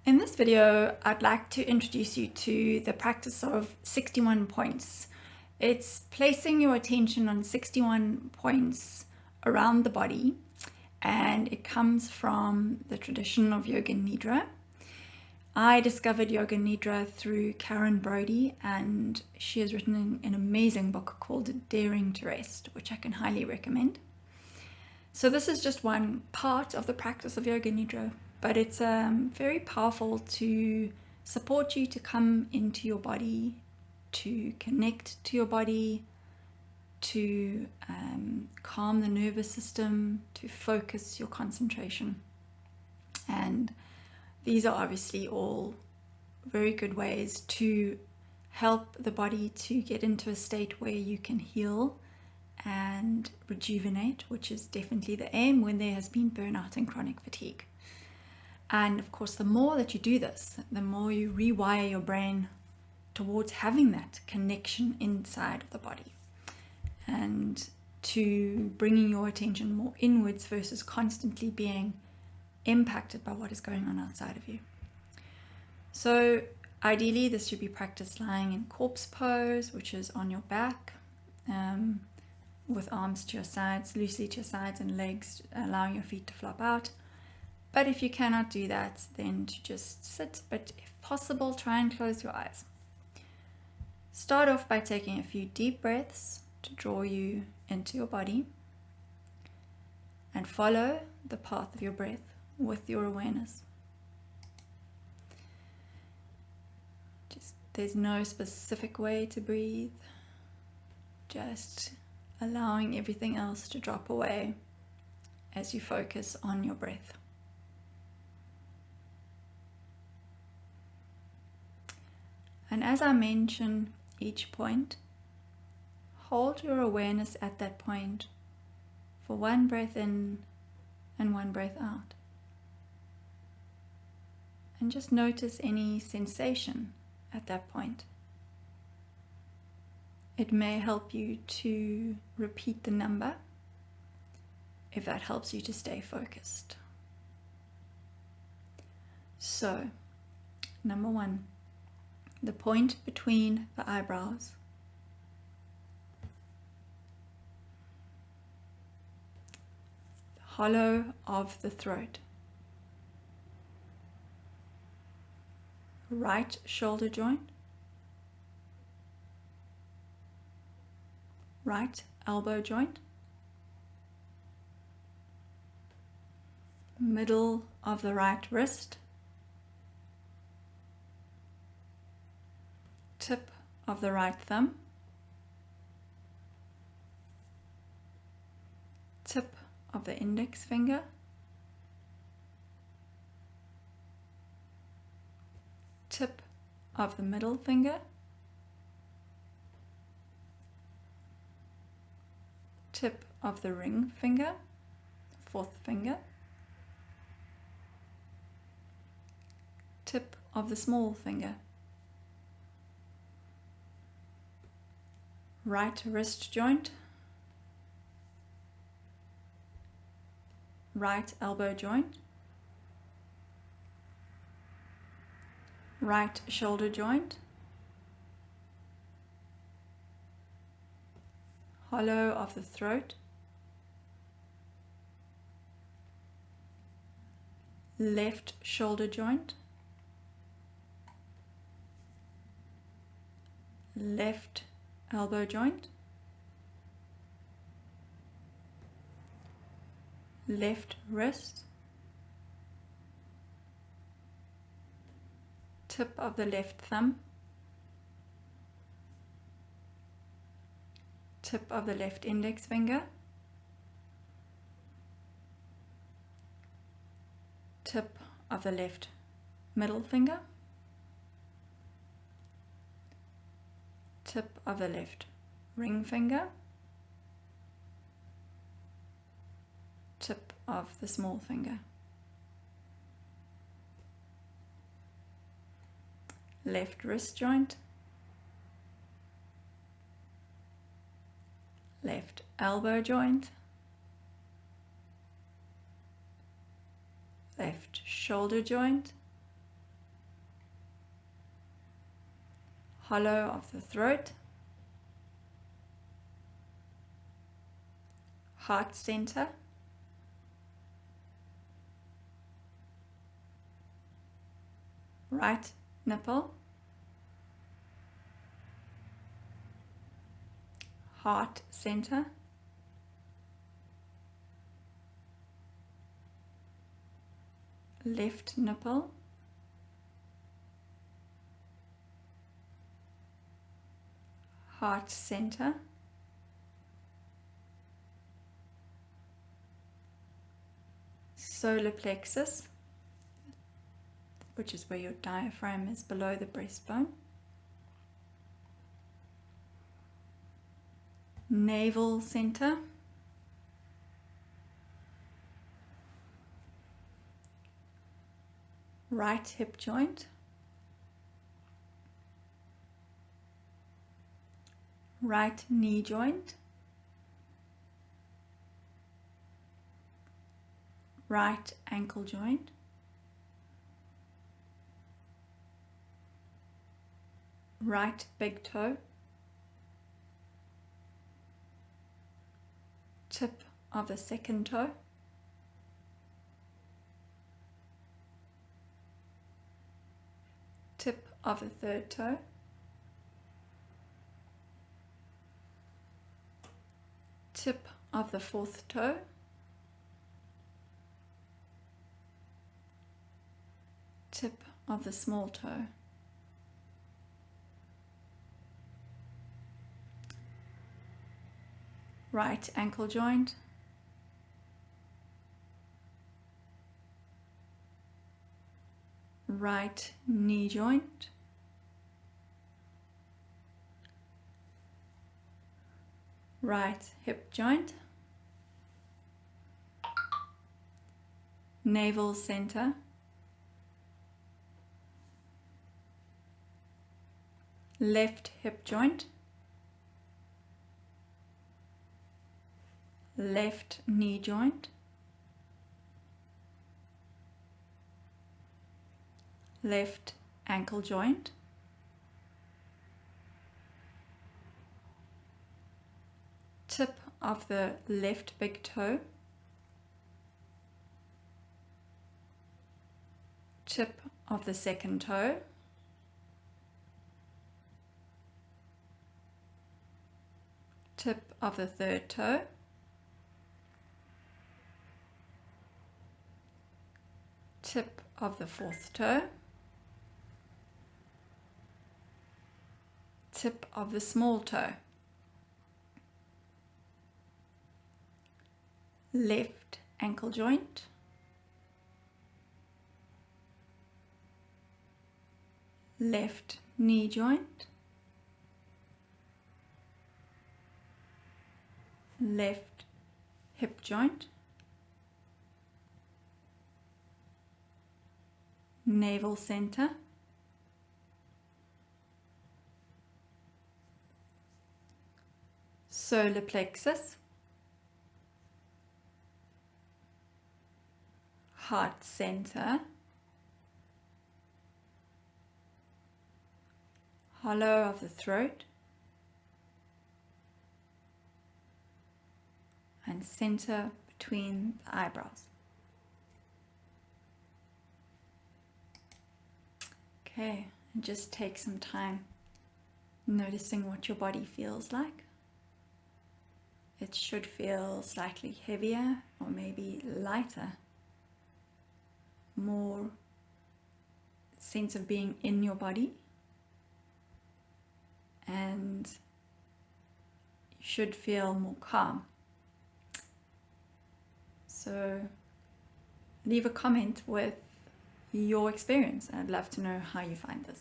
In this video, I'd like to introduce you to the practice of 61 points. It's placing your attention on 61 points around the body, and it comes from the tradition of Yoga Nidra. I discovered Yoga Nidra through Karen Brody, and she has written an amazing book called Daring to Rest, which I can highly recommend. So this is just one part of the practice of Yoga Nidra, but it's very powerful to support you to come into your body, to connect to your body, to calm the nervous system, to focus your concentration. And these are obviously all very good ways to help the body to get into a state where you can heal and rejuvenate, which is definitely the aim when there has been burnout and chronic fatigue. And of course, the more that you do this, the more you rewire your brain towards having that connection inside of the body and to bringing your attention more inwards versus constantly being impacted by what is going on outside of you. So ideally, this should be practiced lying in corpse pose, which is on your back, with arms to your sides, loosely to your sides, and legs allowing your feet to flop out. But if you cannot do that, then to just sit, but if possible, try and close your eyes. Start off by taking a few deep breaths to draw you into your body, and follow the path of your breath with your awareness. There's no specific way to breathe, just allowing everything else to drop away as you focus on your breath. And as I mention each point, hold your awareness at that point for one breath in and one breath out. And just notice any sensation at that point. It may help you to repeat the number if that helps you to stay focused. So, number 1. The point between the eyebrows. The hollow of the throat. Right shoulder joint. Right elbow joint. Middle of the right wrist. Tip of the right thumb, tip of the index finger, tip of the middle finger, tip of the ring finger, fourth finger, tip of the small finger. Right wrist joint, right elbow joint, right shoulder joint, hollow of the throat, left shoulder joint, left elbow joint, left wrist, tip of the left thumb, tip of the left index finger, tip of the left middle finger, tip of the left ring finger, tip of the small finger, left wrist joint, left elbow joint, left shoulder joint, hollow of the throat, heart center, right nipple, heart center, left nipple, heart center, solar plexus, which is where your diaphragm is below the breastbone, navel center, right hip joint, right knee joint, right ankle joint, right big toe, tip of the second toe, tip of the third toe, tip of the fourth toe, tip of the small toe, right ankle joint, right knee joint, right hip joint, navel center, left hip joint, left knee joint, left ankle joint, tip of the left big toe, tip of the second toe, tip of the third toe, tip of the fourth toe, tip of the small toe, left ankle joint, left knee joint, left hip joint, navel center, solar plexus, heart center, hollow of the throat, and center between the eyebrows. Okay, and just take some time noticing what your body feels like. It should feel slightly heavier or maybe lighter. More sense of being in your body. And you should feel more calm. So leave a comment with your experience. I'd love to know how you find this.